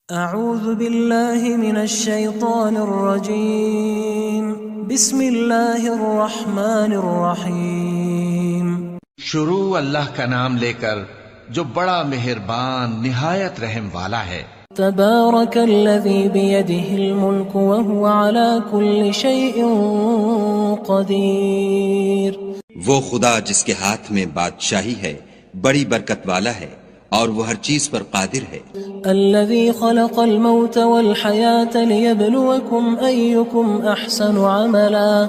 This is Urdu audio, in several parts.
اعوذ باللہ من الشیطان الرجیم بسم اللہ الرحمن الرحیم۔ شروع اللہ کا نام لے کر جو بڑا مہربان نہایت رحم والا ہے۔ تبارک الذی بیدہ الملک وہو علی کل شیء قدیر۔ وہ خدا جس کے ہاتھ میں بادشاہی ہے بڑی برکت والا ہے اور وہ ہر چیز پر قادر ہے۔ الذي خلق الموت والحياة ليبلوكم أيكم أحسن عملا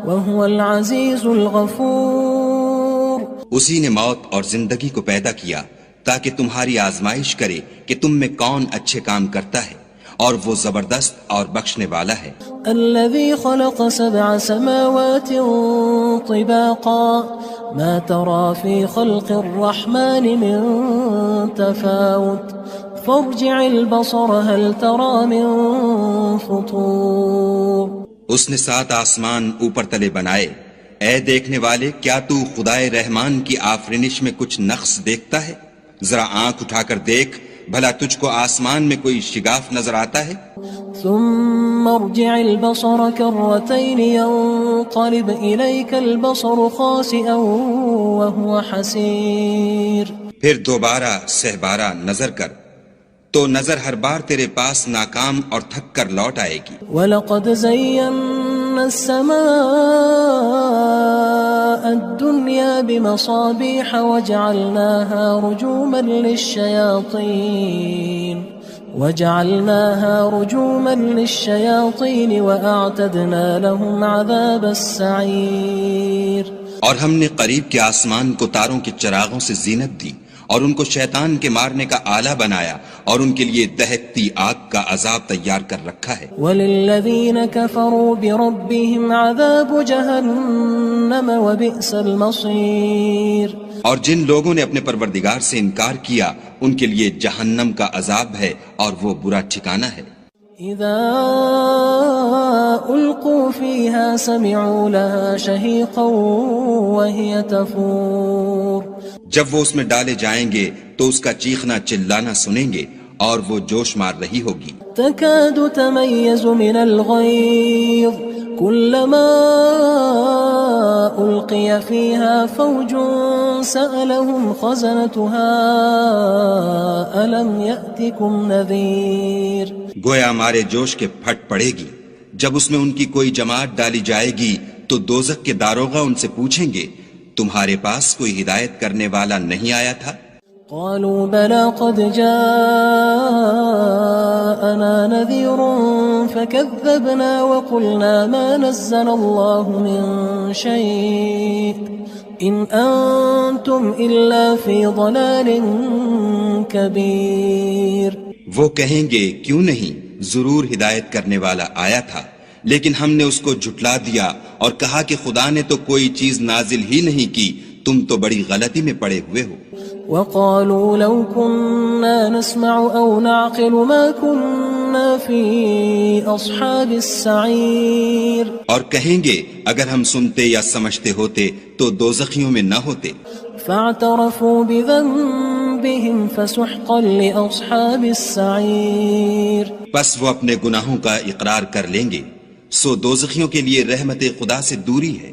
وهو العزيز الغفور۔ اسی نے موت اور زندگی کو پیدا کیا تاکہ تمہاری آزمائش کرے کہ تم میں کون اچھے کام کرتا ہے، اور وہ زبردست اور بخشنے والا ہے۔ الذي خلق 7 سماوات طباقا ما ترى في خلق الرحمن من تفاوت فارجع البصر هل ترى من فطور۔ اس نے 7 آسمان اوپر تلے بنائے، اے دیکھنے والے کیا تو خدائے رحمان کی آفرینش میں کچھ نقص دیکھتا ہے؟ ذرا آنکھ اٹھا کر دیکھ، بھلا تجھ کو آسمان میں کوئی شگاف نظر آتا ہے؟ ثم ارجع البصر كرتين ينقلب إليك البصر خاسئا وهو حسير۔ پھر دوبارہ سہبارہ نظر کر تو نظر ہر بار تیرے پاس ناکام اور تھک کر لوٹ آئے گی۔ وَلَقَدْ زَيَّنَّا السَّمَاءَ الدُّنْيَا بِمَصَابِيحَ وَجَعَلْنَاهَا رُجُومًا لِلشَّيَاطِينِ وَأَعْتَدْنَا لَهُمْ عَذَابَ السَّعِيرِ۔ اور ہم نے قریب کے آسمان کو تاروں کے چراغوں سے زینت دی اور ان کو شیطان کے مارنے کا آلہ بنایا، اور ان کے لیے دہکتی آگ کا عذاب تیار کر رکھا ہے۔ وَلِلَّذِينَ كَفَرُوا بِرَبِّهِمْ عَذَابُ جَهَنَّمَ وَبِئْسَ الْمَصِيرُ۔ اور جن لوگوں نے اپنے پروردگار سے انکار کیا ان کے لیے جہنم کا عذاب ہے اور وہ برا ٹھکانہ ہے۔ اذا القوا فيها سمعوا لها شهيقا وهي تفور۔ جب وہ اس میں ڈالے جائیں گے تو اس کا چیخنا چلانا سنیں گے اور وہ جوش مار رہی ہوگی۔ تكاد تميز من الغيظ كلما ألقي فيها فوج سألهم خزنتها ألم يأتكم نذير۔ گویا ہمارے جوش کے پھٹ پڑے گی جب اس میں ان کی کوئی جماعت ڈالی جائے گی تو دوزخ کے داروغہ ان سے پوچھیں گے تمہارے پاس کوئی ہدایت کرنے والا نہیں آیا تھا؟ قالوا بلى قد جاءنا نذير فكذبنا وقلنا ما نزل الله من شيء إن أنتم إلا في ضلال كبير۔ وہ کہیں گے کیوں نہیں، ضرور ہدایت کرنے والا آیا تھا، لیکن ہم نے اس کو جھٹلا دیا اور کہا کہ خدا نے تو کوئی چیز نازل ہی نہیں کی، تم تو بڑی غلطی میں پڑے ہوئے ہو۔ وقالوا لو كنا نسمع أو نعقل ما كنا في أصحاب السعير۔ اور کہیں گے اگر ہم سنتے یا سمجھتے ہوتے تو دوزخیوں میں نہ ہوتے۔ فاعترفوا بذنبهم فسحقا لأصحاب السعير۔ بس وہ اپنے گناہوں کا اقرار کر لیں گے، سو دوزخیوں کے لیے رحمت خدا سے دوری ہے۔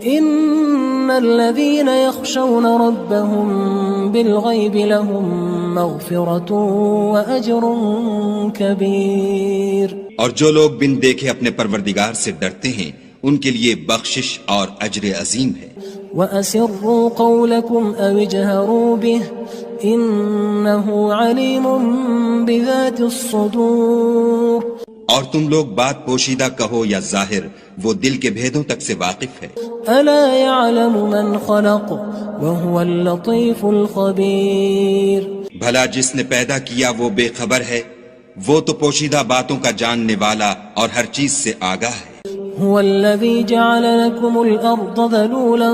ان الذين يخشون ربهم بالغيب لهم مغفرة واجر كبير۔ اور جو لوگ بن دیکھے اپنے پروردگار سے ڈرتے ہیں ان کے لیے بخشش اور اجر عظیم ہے۔ وَأَسِرُّوا قَوْلَكُمْ أَوِ اجْهَرُوا بِهِ إِنَّهُ عَلِيمٌ بِذَاتِ الصُّدُورِ۔ اور تم لوگ بات پوشیدہ کہو یا ظاہر، وہ دل کے بھیدوں تک سے واقف ہے۔ أَلَا يَعْلَمُ مَنْ خَلَقَ وَهُوَ اللَّطِيفُ الْخَبِيرُ۔ بھلا جس نے پیدا کیا وہ بے خبر ہے، وہ تو پوشیدہ باتوں کا جاننے والا اور ہر چیز سے آگاہ ہے۔ هو الذي جعل لكم الأرض ذلولا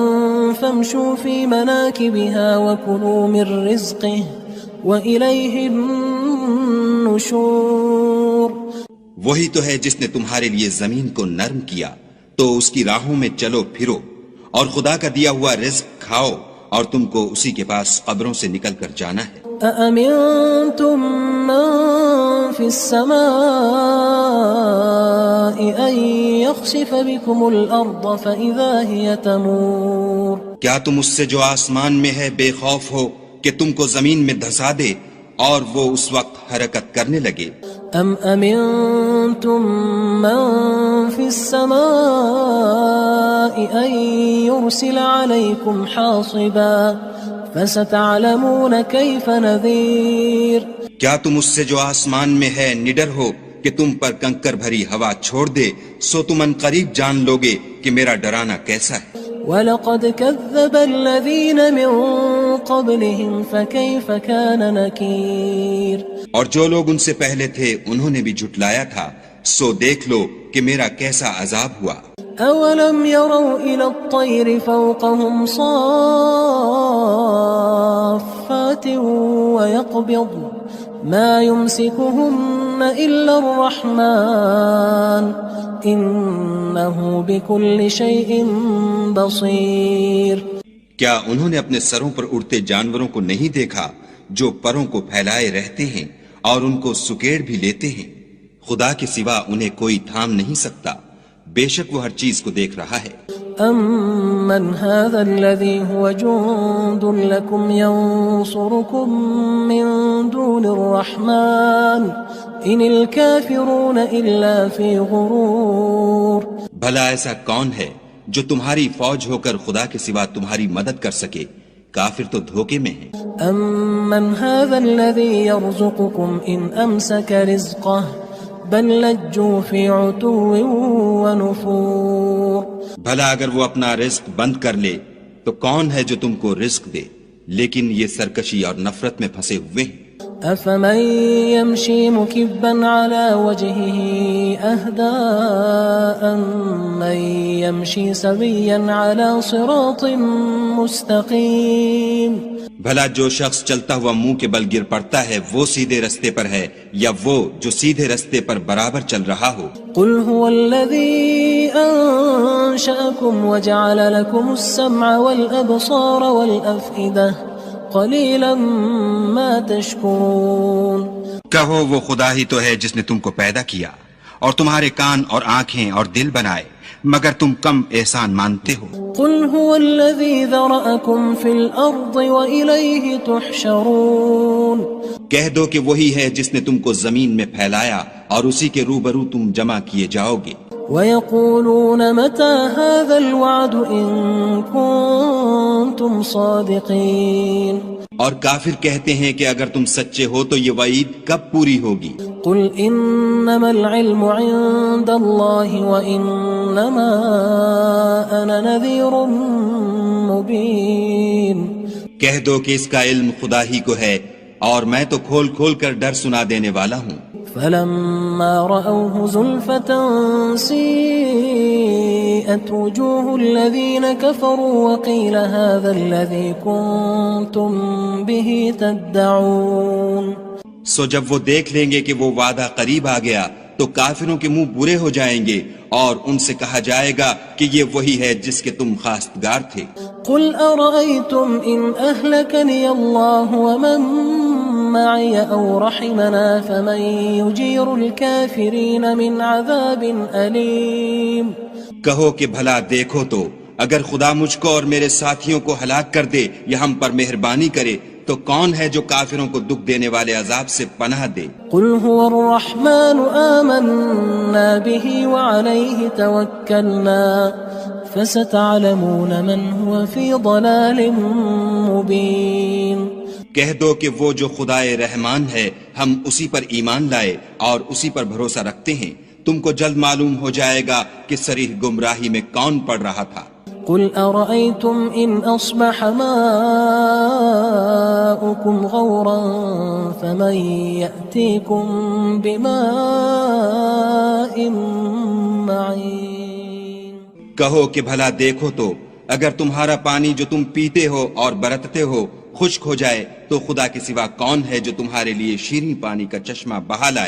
فامشوا في مناكبها وكلوا من رزقه وإليه النشور۔ وہی تو ہے جس نے تمہارے لیے زمین کو نرم کیا تو اس کی راہوں میں چلو پھرو اور خدا کا دیا ہوا رزق کھاؤ اور تم کو اسی کے پاس قبروں سے نکل کر جانا ہے۔ أأمنتم من في السماء أن يخسف بكم الأرض فإذا هي تمور کیا تم اس سے جو آسمان میں ہے بے خوف ہو کہ تم کو زمین میں دھسا دے اور وہ اس وقت حرکت کرنے لگے؟ أم أمنتم من في السماء أن يرسل عليكم حاصبا فستعلمون كيف نذير کیا تم اس سے جو آسمان میں ہے نڈر ہو کہ تم پر کنکر بھری ہوا چھوڑ دے، سو تم ان قریب جان لوگے کہ میرا ڈرانا کیسا ہے۔ وَلَقَدْ كَذَّبَ الَّذِينَ مِن قَبْلِهِمْ فَكَيْفَ كَانَ نَكِيرٌ اور جو لوگ ان سے پہلے تھے انہوں نے بھی جھٹلایا تھا، سو دیکھ لو کہ میرا کیسا عذاب ہوا۔ أَوَلَمْ يَرَوْا إِلَى الطَّيْرِ فَوْقَهُمْ صَافَّاتٍ وَيَقْبِضْنَ مَا يُمْسِكُهُنَّ إِلَّا الرَّحْمَنُ إِنَّهُ بِكُلِّ شَيْءٍ بَصِيرٌ کیا انہوں نے اپنے سروں پر اڑتے جانوروں کو نہیں دیکھا جو پروں کو پھیلائے رہتے ہیں اور ان کو سکیڑ بھی لیتے ہیں؟ خدا کے سوا انہیں کوئی تھام نہیں سکتا، بے شک وہ ہر چیز کو دیکھ رہا ہے۔ أَمَّنْ هَذَا الَّذِي هُوَ جُندٌ لَكُمْ يَنصُرُكُم مِّن دُونِ الرَّحْمَنِ إِنِ الْكَافِرُونَ إِلَّا فِي غُرُورٍ بھلا ایسا کون ہے جو تمہاری فوج ہو کر خدا کے سوا تمہاری مدد کر سکے؟ کافر تو دھوکے میں ہیں۔ أَمَّنْ هَذَا الَّذِي يَرْزُقُكُمْ إِنْ أَمْسَكَ رِزْقَهُ بَلْ لَجُّوا فِي عُتُوٍّ وَنُفُورٍ بھلا اگر وہ اپنا رزق بند کر لے تو کون ہے جو تم کو رزق دے؟ لیکن یہ سرکشی اور نفرت میں پھنسے ہوئے ہیں۔ أَفَمَن يَمْشِي مُكِبًّا عَلَى وَجْهِهِ أَهْدَىٰ أَمَّن يَمْشِي سَوِيًّا عَلَى صِرَاطٍ مُّسْتَقِيمٍ بھلا جو شخص چلتا ہوا منہ کے بل گر پڑتا ہے وہ سیدھے رستے پر ہے یا وہ جو سیدھے رستے پر برابر چل رہا ہو؟ قُلْ هُوَ الَّذِي أَنشَأَكُمْ وَجَعَلَ لَكُمُ السَّمْعَ وَالْأَبْصَارَ وَالْأَفْئِدَةَ قَلِيلًا مَا تَشْكُرُونَ کہو وہ خدا ہی تو ہے جس نے تم کو پیدا کیا اور تمہارے کان اور آنکھیں اور دل بنائے، مگر تم کم احسان مانتے ہو۔ قُلْ هُوَ الَّذِي ذَرَأَكُمْ فِي الْأَرْضِ وَإِلَيْهِ تُحْشَرُونَ کہہ دو کہ وہی ہے جس نے تم کو زمین میں پھیلایا اور اسی کے روبرو تم جمع کیے جاؤ گے۔ وَيَقُولُونَ مَتَى هَذَا الْوَعْدُ إِن كُنتُمْ صَادِقِينَ اور کافر کہتے ہیں کہ اگر تم سچے ہو تو یہ وعید کب پوری ہوگی؟ قُلْ إِنَّمَا الْعِلْمُ عِندَ اللَّهِ وَإِنَّمَا أَنَا نَذِيرٌ مُّبِينٌ کہہ دو کہ اس کا علم خدا ہی کو ہے اور میں تو کھول کھول کر ڈر سنا دینے والا ہوں۔ فَلَمَّا رَأَوْهُ زُلْفَةً سِيئَتْ وُجُوهُ الَّذِينَ كَفَرُوا وَقِيلَ هَذَا الَّذِي كُنتُم بِهِ تَدَّعُونَ سو جب وہ دیکھ لیں گے کہ وہ وعدہ قریب آ گیا تو کافروں کے منہ برے ہو جائیں گے اور ان سے کہا جائے گا کہ یہ وہی ہے جس کے تم خواستگار تھے۔ قُلْ أَرَأَيْتُمْ إِنْ أَهْلَكَنِيَ اللَّهُ وَمَن مَّعِيَ أَوْ رَحِمَنَا فَمَن يُجِيرُ الْكَافِرِينَ مِنْ عَذَابٍ أَلِيمٍ کہو کہ بھلا دیکھو تو اگر خدا مجھ کو اور میرے ساتھیوں کو ہلاک کر دے یا ہم پر مہربانی کرے تو کون ہے جو کافروں کو دکھ دینے والے عذاب سے پناہ دے؟ قُلْ هُوَ الرَّحْمَنُ آمَنَّا بِهِ وَعَلَيْهِ تَوَكَّلْنَا فَسَتَعْلَمُونَ مَنْ هُوَ فِي ضَلَالٍ مُّبِينٍ کہہ دو کہ وہ جو خدائے رحمان ہے ہم اسی پر ایمان لائے اور اسی پر بھروسہ رکھتے ہیں، تم کو جلد معلوم ہو جائے گا کہ صریح گمراہی میں کون پڑ رہا تھا۔ قُلْ أَرَأَيْتُمْ إِنْ أَصْبَحَ مَاؤُكُمْ غَوْرًا فَمَن يَأْتِيكُم بِمَاءٍ مَّعِينٍ کہو کہ بھلا دیکھو تو اگر تمہارا پانی جو تم پیتے ہو اور برتتے ہو خشک ہو جائے تو خدا کے سوا کون ہے جو تمہارے لیے شیریں پانی کا چشمہ بہا لائے؟